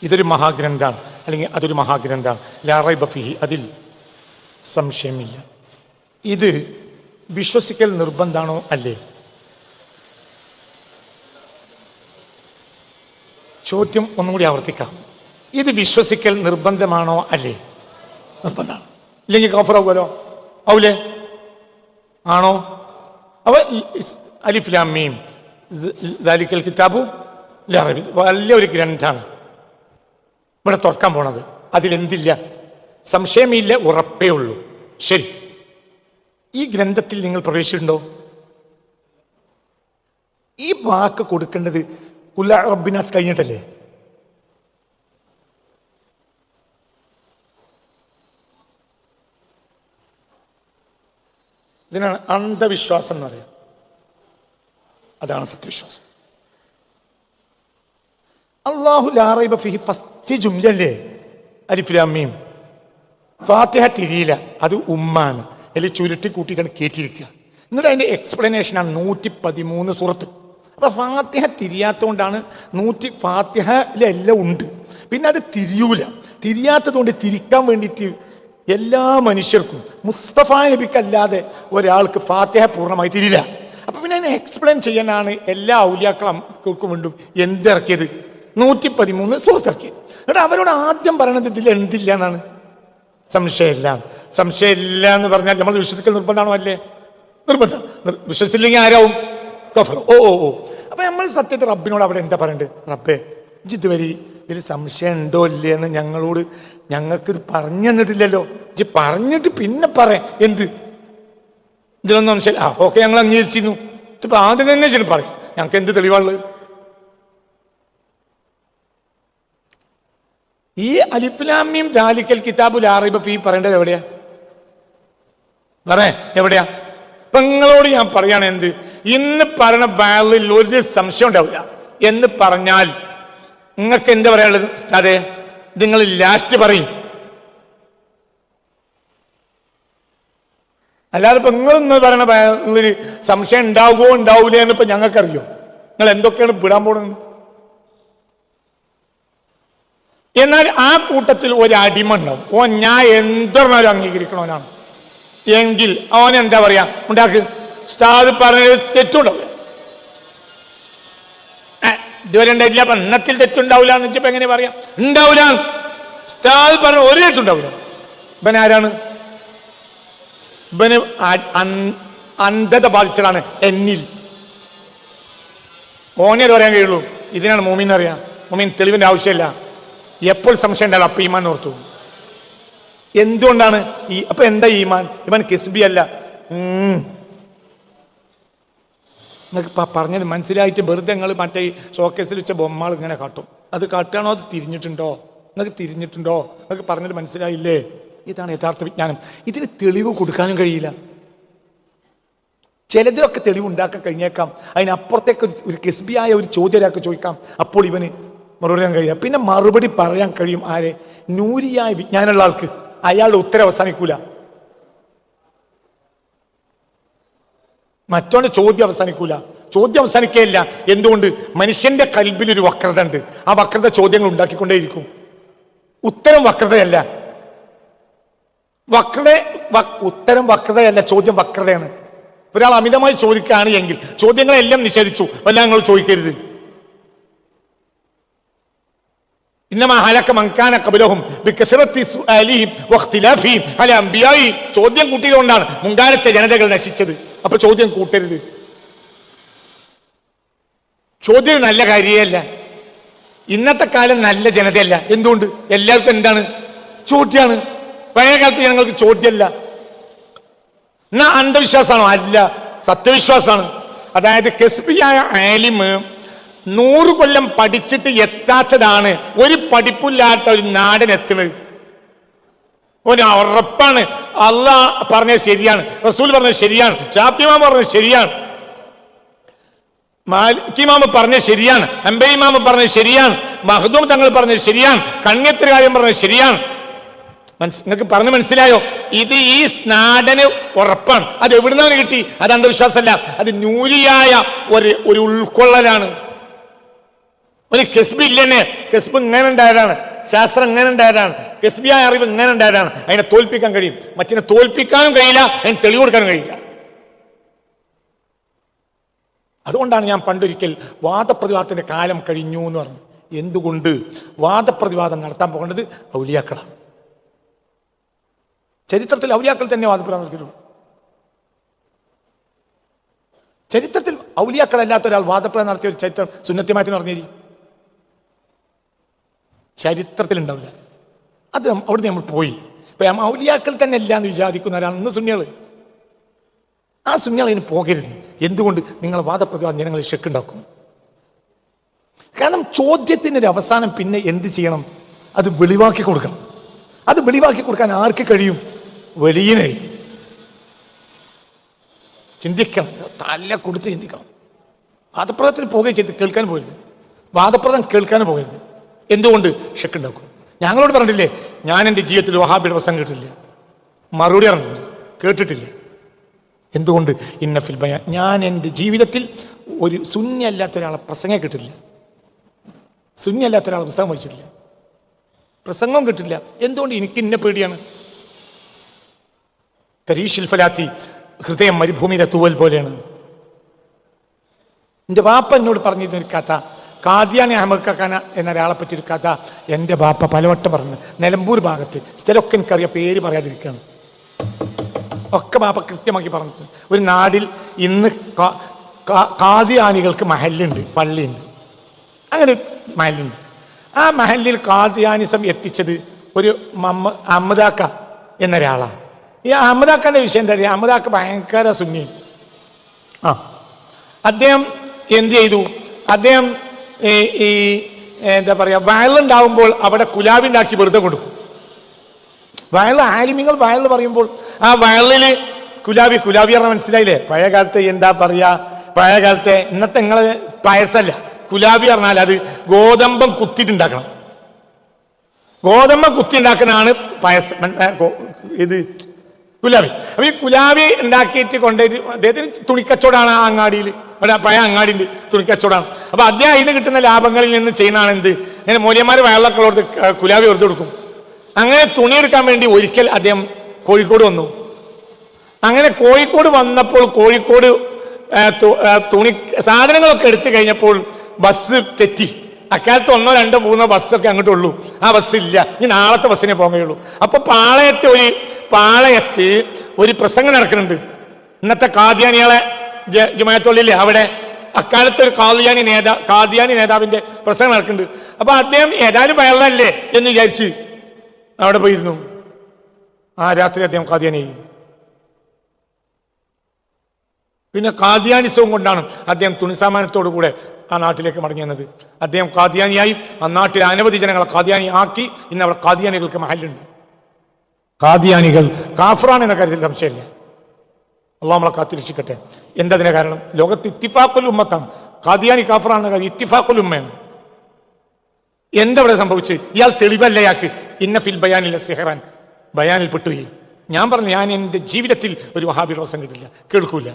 ഇതൊരു മഹാഗ്രന്ഥാണ്, അല്ലെങ്കിൽ അതൊരു മഹാഗ്രന്ഥാണ്. ലാ റൈബ ഫീഹി, അതിൽ സംശയമില്ല. ഇത് വിശ്വസിക്കൽ നിർബന്ധമാണോ അല്ലേ? ചോദ്യം ഒന്നും കൂടി ആവർത്തിക്കാം. ഇത് വിശ്വസിക്കൽ നിർബന്ധമാണോ അല്ലേ? നിർബന്ധമാണ്. ഇല്ലെങ്കിൽ കാഫിറാവുമല്ലോ. ആവൂലേ? ആണോ? അവ അലിഫ് ലാം മീം ദാലിക്കൽ കിതാബു ലാ റൈബ, വലിയൊരു ഗ്രന്ഥാണ് ഇവിടെ തുറക്കാൻ പോണത്. അതിലെന്തില്ല? സംശയമില്ല, ഉറപ്പേ ഉള്ളൂ. ശരി, ഈ ഗ്രന്ഥത്തിൽ നിങ്ങൾ പ്രവേശിച്ചിട്ടുണ്ടോ? ഈ വാക്ക് കൊടുക്കേണ്ടത് ഖുൽ റബ്ബിനാസ് കഴിഞ്ഞിട്ടല്ലേ? ഇതിനാണ് അന്ധവിശ്വാസം എന്ന് പറയുക. അതാണ് സത്യവിശ്വാസം. അല്ലാഹു ലാ റൈബ ഫീഹി ഫസ്റ്റ് ജുംലല്ലേ അലിഫ് ലാം മീം. ഫാത്തിഹ തിരിയില്ല, അത് ഉമ്മാണ്. അല്ലെങ്കിൽ ചുരുട്ടി കൂട്ടിയിട്ടാണ് കയറ്റിയിരിക്കുക. എന്നിട്ട് അതിൻ്റെ എക്സ്പ്ലനേഷനാണ് 113 സൂറത്ത്. അപ്പോൾ ഫാത്തിഹ തിരിയാത്തതുകൊണ്ടാണ് ഫാത്തിഹയിലെല്ലാം ഉണ്ട്, പിന്നെ അത് തിരിയൂല. തിരിയാത്തതുകൊണ്ട് തിരിക്കാൻ വേണ്ടിയിട്ട് എല്ലാ മനുഷ്യർക്കും മുസ്തഫ നബിക്കല്ലാതെ ഒരാൾക്ക് ഫാത്തിഹ പൂർണ്ണമായി തിരിയില്ല. അപ്പൊ പിന്നെ അതിനെ എക്സ്പ്ലെയിൻ ചെയ്യാനാണ് എല്ലാ ഔലിയാക്കൾക്കും വേണ്ടും എന്തിറക്കിയത് 113 സൂറത്ത് ഇറക്കിയത്. എന്നിട്ട് അവരോട് ആദ്യം പറയണത് ഇതിൽ എന്തില്ല എന്നാണ്. സംശയമില്ല എന്ന് പറഞ്ഞാൽ നമ്മൾ വിശ്വസിക്കൽ നിർബന്ധമാണോ? അല്ലേ? നിർബന്ധം. വിശ്വസിച്ചില്ലെങ്കിൽ ആരാവും? കഫർ. ഓ ഓ ഓ അപ്പൊ നമ്മൾ സത്യത്തിൽ റബ്ബിനോട് അവിടെ എന്താ പറയണ്ടത്? റബ്ബേ ഇതുവരെ ഇതിൽ സംശയം ഉണ്ടോ ഇല്ലേ എന്ന് ഞങ്ങൾക്ക് പറഞ്ഞു തന്നിട്ടില്ലല്ലോ. ഇജ്ജ് പറഞ്ഞിട്ട് പിന്നെ എന്ത് ഇതിലൊന്നും സംശയം. ഓക്കെ, ഞങ്ങൾ അംഗീകരിച്ചിരുന്നു. ഇതിപ്പോ ആദ്യം തന്നെ ശരി പറയും. ഞങ്ങൾക്ക് എന്ത് തെളിവാണുള്ളത്? ഈ അലിഫ് ലാം മീം ദാലിക്കൽ കിതാബു ലാ റൈബ ഫീഹി പറയേണ്ടത് എവിടെയാ? എവിടെയാ? ഇപ്പൊ നിങ്ങളോട് ഞാൻ പറയാണ്, എന്ത് ഇന്ന് പറയണ ബാലിൽ ഒരു സംശയം ഉണ്ടാവില്ല എന്ന് പറഞ്ഞാൽ നിങ്ങൾക്ക് എന്താ പറയാനുള്ളത്? അതെ, നിങ്ങൾ ലാസ്റ്റ് പറയും. അല്ലാതെ ഇപ്പൊ നിങ്ങളിന്ന് പറയണ ബാലിൽ സംശയം ഉണ്ടാവുകയോ ഉണ്ടാവൂലേ എന്ന് ഇപ്പൊ ഞങ്ങൾക്കറിയോ? നിങ്ങൾ എന്തൊക്കെയാണ് വിടാൻ പോണത്? എന്നാൽ ആ കൂട്ടത്തിൽ ഒരു അടിമ ഉണ്ടാവും. ഞാൻ എന്തൊരു അംഗീകരിക്കണവനാണ് എങ്കിൽ അവൻ എന്താ പറയാ? ഉണ്ടാക്ക് ഉസ്താദ് പറഞ്ഞത് തെറ്റുണ്ടാവില്ല, ഇതുവരെ ഉണ്ടായിട്ടില്ല, അപ്പൊ എണ്ണത്തിൽ തെറ്റുണ്ടാവില്ല എന്ന് വെച്ചപ്പോ എങ്ങനെ പറയാം? ഉണ്ടാവില്ല. ഉസ്താദ് പറഞ്ഞ ഒരു തെറ്റുണ്ടാവില്ല. ഇവൻ ആരാണ്? ഇവന് അന്ധത ബാധിച്ചതാണ് എന്നിൽ. ഓനെ പറയാൻ കഴിയുള്ളൂ. ഇതിനാണ് മോമിൻ അറിയാം. മോമിൻ തെളിവിന്റെ ആവശ്യമില്ല. എപ്പോൾ സംശയം ഉണ്ടാവില്ല, അപ്പൊ ഈമാൻ ഓർത്തു. എന്തുകൊണ്ടാണ് അപ്പൊ എന്താ ഈമാൻ? ഈമാൻ കിസ്ബി അല്ല. നിങ്ങൾക്ക് പറഞ്ഞത് മനസ്സിലായിട്ട് വെറുതെ നിങ്ങൾ മറ്റേ ഷോക്കേസിൽ വെച്ച ബൊമ്മകൾ ഇങ്ങനെ കാട്ടും. അത് കാട്ടാണോ? അത് തിരിഞ്ഞിട്ടുണ്ടോ? നിങ്ങൾക്ക് തിരിഞ്ഞിട്ടുണ്ടോ? നിങ്ങൾക്ക് പറഞ്ഞത് മനസ്സിലായില്ലേ? ഇതാണ് യഥാർത്ഥ വിജ്ഞാനം. ഇതിന് തെളിവ് കൊടുക്കാനും കഴിയില്ല. ചിലതിലൊക്കെ തെളിവ് ഉണ്ടാക്കാൻ കഴിഞ്ഞേക്കാം. അതിനപ്പുറത്തേക്ക് ഒരു കിസ്ബിയായ ഒരു ചോദ്യം ഒരാൾക്ക് ചോദിക്കാം. അപ്പോൾ ഇവന് മറുപടി പറയാൻ കഴിയില്ല. പിന്നെ മറുപടി പറയാൻ കഴിയും ആരെ? നൂരിയായ വിജ്ഞാനമുള്ള ആൾക്ക്. അയാളുടെ ഉത്തരം അവസാനിക്കൂല. മറ്റോന്റെ ചോദ്യം അവസാനിക്കൂല. ചോദ്യം അവസാനിക്കുകയില്ല. എന്തുകൊണ്ട്? മനുഷ്യന്റെ കൽബിൽ ഒരു വക്രത ഉണ്ട്. ആ വക്രത ചോദ്യങ്ങൾ ഉണ്ടാക്കിക്കൊണ്ടേയിരിക്കും. ഉത്തരം വക്രതയല്ല. ഉത്തരം വക്രതയല്ല, ചോദ്യം വക്രതയാണ്. ഒരാൾ അമിതമായി ചോദിക്കുകയാണ് എങ്കിൽ ചോദ്യങ്ങളെല്ലാം നിഷേധിച്ചു, എല്ലാം നിങ്ങൾ ചോദിക്കരുത്. ചോദ്യം കൂട്ടിയതുകൊണ്ടാണ് മുൻകാലത്തെ ജനതകൾ നശിച്ചത്. അപ്പൊ ചോദ്യം കൂട്ടരുത്. ചോദ്യം നല്ല കാര്യമല്ല. ഇന്നത്തെ കാലം നല്ല ജനതയല്ല. എന്തുകൊണ്ട്? എല്ലാവർക്കും എന്താണ്? ചോദ്യമാണ്. പഴയ കാലത്ത് ജനങ്ങൾക്ക് ചോദ്യമല്ല. എന്നാ അന്ധവിശ്വാസമാണോ? അല്ല, സത്യവിശ്വാസമാണ്. അതായത് കസ്ബിയായ ആലിമ് 100 കൊല്ലം പഠിച്ചിട്ട് എത്താത്തതാണ് ഒരു പഠിപ്പില്ലാത്ത ഒരു നാടൻ എത്തുന്നത്. ഉറപ്പാണ്. അള്ളാഹ് പറഞ്ഞത് ശരിയാണ്, റസൂൽ പറഞ്ഞത് ശരിയാണ്, ഷാഫി ഇമാം പറഞ്ഞത് ശരിയാണ്, മാലിക് ഇമാം പറഞ്ഞത് ശരിയാണ്, ഹംബലി ഇമാം പറഞ്ഞത് ശരിയാണ്, മഖ്ദൂം തങ്ങൾ പറഞ്ഞത് ശരിയാണ്, കണ്യത്തിന് കാര്യം പറഞ്ഞത് ശരിയാണ്. നിങ്ങൾക്ക് പറഞ്ഞു മനസ്സിലായോ? ഇത് ഈ നാടന് ഉറപ്പാണ്. അത് എവിടുന്നാണ് കിട്ടി? അത് അന്ധവിശ്വാസമല്ല, അത് നൂരിയായ ഒരു ഉൾക്കൊള്ളലാണ്. ഒരു കെസ്ബ് ഇല്ലെന്നെ. കെസ്ബ് ഇങ്ങനെ ഉണ്ടായതാണ്, ശാസ്ത്രം ഇങ്ങനെ ഉണ്ടായതാണ്, കെസ്ബിയായ അറിവ് ഇങ്ങനെ ഉണ്ടായതാണ്. അതിനെ തോൽപ്പിക്കാൻ കഴിയും. മറ്റിനെ തോൽപ്പിക്കാനും കഴിയില്ല, അതിന് തെളിവ് കൊടുക്കാനും കഴിയില്ല. അതുകൊണ്ടാണ് ഞാൻ പണ്ടൊരിക്കൽ വാദപ്രതിവാദത്തിന്റെ കാലം കഴിഞ്ഞു എന്ന് പറഞ്ഞു. എന്തുകൊണ്ട്? വാദപ്രതിവാദം നടത്താൻ പോകേണ്ടത് ഔലിയാക്കളാണ്. ചരിത്രത്തിൽ ഔലിയാക്കൾ തന്നെ വാദപ്രതിവാദം നടത്തിയിട്ടുള്ളൂ. ചരിത്രത്തിൽ ഔലിയാക്കളല്ലാത്ത ഒരാൾ വാദപ്രതിവാദം നടത്തിയ ഒരു ചരിത്രം സുന്നത്തിമാറ്റിന് പറഞ്ഞേരി ചരിത്രത്തിൽ ഉണ്ടാവില്ല. അത് അവിടെ നമ്മൾ പോയി. ഇപ്പൊ ഔലിയാക്കൾ തന്നെ ഇല്ല എന്ന് വിചാരിക്കുന്നവരാണ് ഇന്ന് സുന്നികൾ. ആ സുന്നികൾ അതിന് പോകരുത്. എന്തുകൊണ്ട്? നിങ്ങൾ വാദപ്രതിവാദം ജനങ്ങളെ ഷെക്കുണ്ടാക്കും. കാരണം ചോദ്യത്തിനൊരു അവസാനം പിന്നെ എന്ത് ചെയ്യണം? അത് വെളിവാക്കി കൊടുക്കണം. അത് വെളിവാക്കി കൊടുക്കാൻ ആർക്ക് കഴിയും? വലിയനെ ചിന്തിക്കണം, തല കൊടുത്ത് ചിന്തിക്കണം. വാദപ്രദത്തിന് പോകുകയും ചെയ്ത് കേൾക്കാൻ പോകരുത്. വാദപ്രദം കേൾക്കാനും പോകരുത്. എന്തുകൊണ്ട്? ഷെക്കുണ്ടാക്കും. ഞങ്ങളോട് പറഞ്ഞിട്ടില്ലേ, ഞാൻ എൻ്റെ ജീവിതത്തിൽ വഹാബിയുടെ പ്രസംഗം കേട്ടിട്ടില്ല. മറുപടി അറിഞ്ഞില്ല, കേട്ടിട്ടില്ല. എന്തുകൊണ്ട്? ഇന്നഫിൽ ബയാൻ, ഞാൻ എൻ്റെ ജീവിതത്തിൽ ഒരു സുന്നി അല്ലാത്ത ഒരാളെ പ്രസംഗം കേട്ടിട്ടില്ല, സുന്നി അല്ലാത്ത ഒരാളെ പുസ്തകം വായിച്ചിട്ടില്ല. പ്രസംഗം കിട്ടില്ല. എന്തുകൊണ്ട്? എനിക്ക് ഇന്ന പേടിയാണ്. കരീഷിൽ ഫലാത്തി, ഹൃദയം മരുഭൂമിയിലെ തൂവൽ പോലെയാണ്. എൻ്റെ ബാപ്പ എന്നോട് പറഞ്ഞിരുന്നൊരു കഥ, കാദിയാനി അഹമ്മദ് കക്കാന എന്നൊരാളെ പറ്റിയൊരു കഥ എൻ്റെ ബാപ്പ പലവട്ടം പറഞ്ഞു. നിലമ്പൂർ ഭാഗത്ത് സ്ഥലമൊക്കെ എനിക്കറിയാം, പേര് പറയാതിരിക്കുകയാണ്. ഒക്കെ ബാപ്പ കൃത്യമാക്കി പറഞ്ഞത്. ഒരു നാടിൽ ഇന്ന് കാദിയാനികൾക്ക് മഹല്ലുണ്ട്, പള്ളിയുണ്ട്. അങ്ങനെ ഒരു മഹല്ലുണ്ട്. ആ മഹല്ലിൽ കാദിയാനിസം എത്തിച്ചത് ഒരു അഹമ്മദാക്ക എന്നൊരാളാണ്. ഈ അഹമ്മദാക്കാൻ്റെ വിഷയം എന്താ? അഹമ്മദാക്ക ഭയങ്കര സുന്നി. അദ്ദേഹം എന്ത് ചെയ്തു? അദ്ദേഹം ഈ എന്താ പറയുക, വയലുണ്ടാവുമ്പോൾ അവിടെ കുലാബിണ്ടാക്കി വെറുതെ കൊടുക്കും. വയൽ ആലിമിങ്ങൾ വയൽ പറയുമ്പോൾ ആ വയലിൽ കുലാബി പറഞ്ഞാൽ മനസ്സിലായില്ലേ? പഴയ കാലത്ത് എന്താ പറയുക, പഴയ കാലത്തെ ഇന്നത്തെ നിങ്ങള് പായസമല്ല, കുലാബി പറഞ്ഞാൽ അത് ഗോതമ്പം കുത്തിയിട്ടുണ്ടാക്കണം. ഗോതമ്പം കുത്തി ഉണ്ടാക്കണതാണ് പായസം, ഇത് കുലാബി. അപ്പൊ ഈ കുലാബി ഉണ്ടാക്കിയിട്ട് കൊണ്ടുപോയിട്ട് അദ്ദേഹത്തിന് തുണിക്കച്ചവടമാണ്. ആ അങ്ങാടിയിൽ, അവിടെ പഴയ അങ്ങാടിൻ്റെ തുണിക്കച്ചവടമാണ്. അപ്പൊ അദ്ദേഹം അതിന് കിട്ടുന്ന ലാഭങ്ങളിൽ നിന്ന് ചെയ്യുന്നതാണ് എന്ത്, ഇങ്ങനെ മൂല്യന്മാർ വയലൊക്കെ കൊടുത്ത് കുലാബി വെറുതെ കൊടുക്കും. അങ്ങനെ തുണിയെടുക്കാൻ വേണ്ടി ഒരിക്കൽ അദ്ദേഹം കോഴിക്കോട് വന്നു. അങ്ങനെ കോഴിക്കോട് വന്നപ്പോൾ കോഴിക്കോട് തുണി സാധനങ്ങളൊക്കെ എടുത്തു കഴിഞ്ഞപ്പോൾ ബസ് തെറ്റി. അക്കാലത്ത് 1, 2, 3 ബസ്സൊക്കെ അങ്ങോട്ടുള്ളൂ. ആ ബസ്സില്ല, ഇനി നാളത്തെ ബസ്സിനെ പോകുകയുള്ളൂ. അപ്പൊ പാളയത്ത് ഒരു പ്രസംഗം നടക്കുന്നുണ്ട്. ഇന്നത്തെ കാദിയാനികളെ ജുമാഅത്തുള്ളില്ലേ അവിടെ, അക്കാലത്ത് ഒരു കാദിയാനി നേതാവിന്റെ പ്രസംഗം നടക്കുന്നുണ്ട്. അപ്പൊ അദ്ദേഹം ഏതായാലും വയറല്ലേ എന്ന് വിചാരിച്ച് അവിടെ പോയിരുന്നു. ആ രാത്രി അദ്ദേഹം കാദിയാനി. പിന്നെ കാദിയാനിസവും കൊണ്ടാണ് അദ്ദേഹം തുണിസാമാനത്തോടു കൂടെ ആ നാട്ടിലേക്ക് മടങ്ങി വന്നത്. അദ്ദേഹം കാദിയാനിയായി ആ നാട്ടിലെ അനവധി ജനങ്ങളെ കാദിയാനി ആക്കി. ഇന്ന് അവിടെ കാദിയാനികൾക്ക് മഹല്ലുണ്ട്. കാദിയാനികൾ കാഫറാണ് എന്ന കാര്യത്തിൽ സംശയമില്ല. അള്ളാഹു നമ്മളെ കാത്തിരക്ഷിക്കട്ടെ. എന്തതിന്റെ കാരണം? ലോകത്ത് ഇത്തിഫാഖുൽ ഉമ്മത്താണ്. കാദിയാനി കാഫറാണെന്ന കാര്യം ഇത്തിഫാഖുൽ ഉമ്മയാണ്. എന്തവിടെ സംഭവിച്ച്? ഇയാൾ തെളിവല്ലയാക്ക്. ഇന്ന ഫിൽ ബയാനിൽ സിഹ്റാൻ, ബയാനിൽ പെട്ടുപോയി. ഞാൻ പറഞ്ഞു, ഞാൻ എൻ്റെ ജീവിതത്തിൽ ഒരു വഹാബി പ്രസംഗം കിട്ടില്ല, കേൾക്കൂല.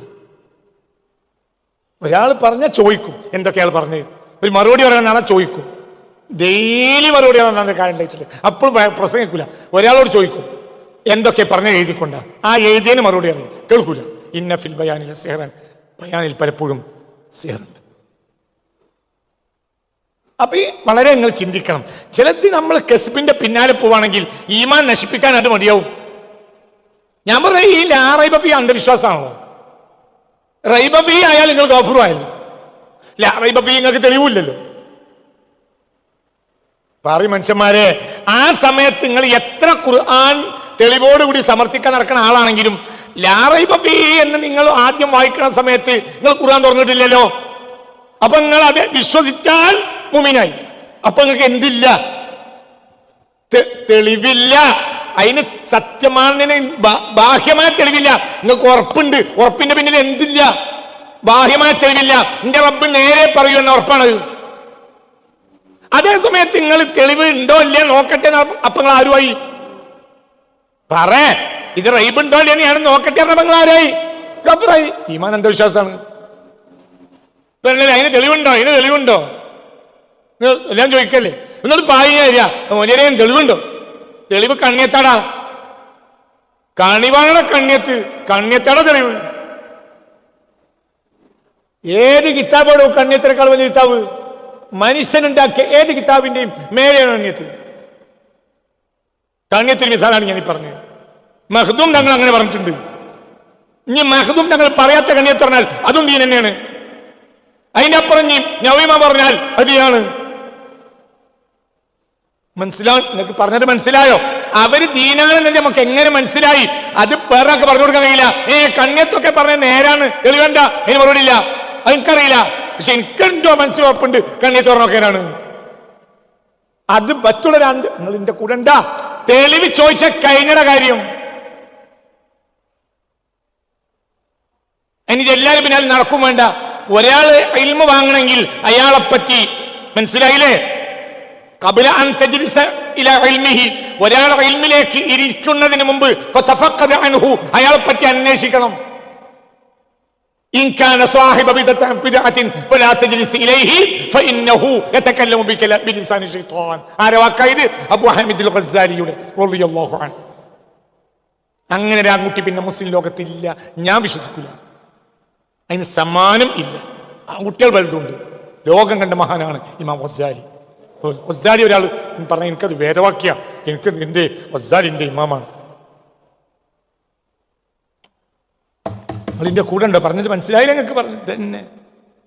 ഒരാൾ പറഞ്ഞാൽ ചോദിക്കും, എന്തൊക്കെ അയാൾ പറഞ്ഞ് ഒരു മറുപടി പറയാനാണ് ചോദിക്കും. ഡെയിലി മറുപടി പറയാനാണ് കാര്യം ഉണ്ടായിട്ടില്ല. അപ്പോൾ പ്രസംഗിക്കൂല. ഒരാളോട് ചോദിക്കും, എന്തൊക്കെ പറഞ്ഞ എഴുതിക്കൊണ്ട, ആ എഴുതിയതിന് മറുപടി അറിയും, കേൾക്കൂല. ഇന്ന ഫിൽ ബയാനിൽ സിഹ്റാൻ, ബയാനിൽ പലപ്പോഴും സിഹറുണ്ട്. അപ്പൊ ഈ വളരെ നിങ്ങൾ ചിന്തിക്കണം. ചിലത് നമ്മൾ കസ്ബിന്റെ പിന്നാലെ പോവാണെങ്കിൽ ഈമാൻ നശിപ്പിക്കാൻ അത് മതിയാവും. ഞാൻ പറഞ്ഞ ഈ ലാറൈബി അന്ധവിശ്വാസമാണല്ലോ. റൈബബി ആയാൽ നിങ്ങൾ ഗഫൂർ ആയല്ലോ. ലാറൈബി നിങ്ങൾക്ക് തെളിവില്ലല്ലോ. പറയും മനുഷ്യന്മാരെ, ആ സമയത്ത് നിങ്ങൾ എത്ര ഖുർആൻ തെളിവോടുകൂടി സമർത്ഥിക്കാൻ നടക്കുന്ന ആളാണെങ്കിലും ലാറൈബി എന്ന് നിങ്ങൾ ആദ്യം വായിക്കുന്ന സമയത്ത് നിങ്ങൾ ഖുർആൻ തുറന്നിട്ടില്ലല്ലോ. അപ്പൊ നിങ്ങൾ അത് വിശ്വസിച്ചാൽ മുഅ്മിനായി. അപ്പൊ നിങ്ങൾക്ക് എന്തില്ല? തെളിവില്ല. അതിന് സത്യമാണെന്നതിന് ബാഹ്യമായ തെളിവില്ല. നിങ്ങൾക്ക് ഉറപ്പുണ്ട്, ഉറപ്പിന്റെ പിന്നിൽ എന്തില്ല? ബാഹ്യമായ തെളിവില്ല. എന്റെ റബ്ബ് നേരെ പറയൂ എന്ന ഉറപ്പാണ്. അതേ സമയത്ത് നിങ്ങൾ തെളിവ് ഉണ്ടോ ഇല്ല നോക്കട്ടെ. അപ്പൊ നിങ്ങൾ ആരുമായി പറ, ഇത് റൈബ് ഉണ്ടോ ഇല്ല ഞാൻ നോക്കട്ടെ. അപ്പൊ നിങ്ങൾ ആരായി? കഫറായി. ഈമാൻ അന്ധവിശ്വാസമാണ്. അതിന് തെളിവുണ്ടോ? അതിന് തെളിവുണ്ടോ? എല്ലാം ചോദിക്കല്ലേ. എന്നിട്ട് പായ മോചനയും തെളിവുണ്ടോ? തെളിവ് കണ്ണിയത്താടാ. കണിവാണ കണ്ണിയത്താടാ തെളിവ്. ഏത് കിതാബോടോ കണ്ണിയത്തിനേക്കാൾ വലിയ കിതാബ്? മനുഷ്യനുണ്ടാക്കിയ ഏത് കിതാബിന്റെയും മേലെയാണ് കണ്ണിയത്ത്. കണ്ണിയത്തിന് മിസാലാണ് ഞാൻ ഈ പറഞ്ഞത്. മഹ്ദൂം ഞങ്ങൾ അങ്ങനെ പറഞ്ഞിട്ടുണ്ട്. ഇനി മഹ്ദൂം ഞങ്ങൾ പറയാത്ത കണ്ണിയത്ത് പറഞ്ഞാൽ അതും ദീൻ തന്നെയാണ്. അതിന്റെ അപ്പുറം നവീമ പറഞ്ഞാൽ അതിയാണ്. നിങ്ങൾക്ക് പറഞ്ഞത് മനസ്സിലായോ? അവര് ദീനാണെന്നത് നമുക്ക് എങ്ങനെ മനസ്സിലായി? അത് വേറെ പറഞ്ഞു കൊടുക്കാൻ കഴിയില്ല. കണ്ണിയത്തൊക്കെ പറഞ്ഞ നേരാണ്, തെളിവേണ്ട, അതിന് മറുപടി ഇല്ല. അത് എനിക്കറിയില്ല. പക്ഷെ എനിക്കെന്തോ മനസ്സിൽ ഉറപ്പുണ്ട് കണ്ണിയത്ത് പറഞ്ഞൊക്കെയാണ്. അത് മറ്റുള്ളവരാണ്. നിങ്ങൾ എന്റെ കൂടെ ഉണ്ടാ. തെളിവ് ചോദിച്ച കഴിഞ്ഞ കാര്യം. എനിക്ക് എല്ലാവരും പിന്നാലും നടക്കും വേണ്ട. ഒരാള് ഇൽമ വാങ്ങണമെങ്കിൽ അയാളെ പറ്റി മനസ്സിലായില്ലേ? ഖബല അൻ തജ്ലിസ ഇലാ ഇൽമിഹി, ഒരാൾ ഇൽമിലേക്ക് ഇരിക്കുന്നതിന് മുമ്പ് ഫതഫഖദ അൻഹു, അയാളെ പറ്റി അന്വേഷിക്കണം. ഇൻ കാന സാഹിബ ബിദ്അത്തിൻ ഫലാ തജ്ലിസ് ഇലൈഹി ഫഇന്നഹു യതകല്ലമു ബിലിസാനി ശൈത്താൻ. ആരെ വാക്കായത്? അബൂ ഹമീദ് അൽ ഗസ്സാലിയുടെ റളിയല്ലാഹു അൻഹു. അങ്ങനെ ഒരു ആൺകുട്ടി പിന്നെ മുസ്ലിം ലോകത്തില്ല, ഞാൻ വിശ്വസിക്കില്ല. അതിന് സമാനം ഇല്ല. ആൺകുട്ടികൾ വലുതുണ്ട്. ലോകം കണ്ട മഹാനാണ് ഇമാം ഗസ്സാലി. ഗസ്സാലി ഒരാൾ പറഞ്ഞ എനിക്കത് വേദവാക്യ, എനിക്ക് എന്റെ ഗസ്സാലിന്റെ ഇമാമാണ്. അതിന്റെ കൂടെ ഉണ്ടോ പറഞ്ഞത്? മനസ്സിലായില്ല നിങ്ങൾക്ക് പറഞ്ഞു തന്നെ.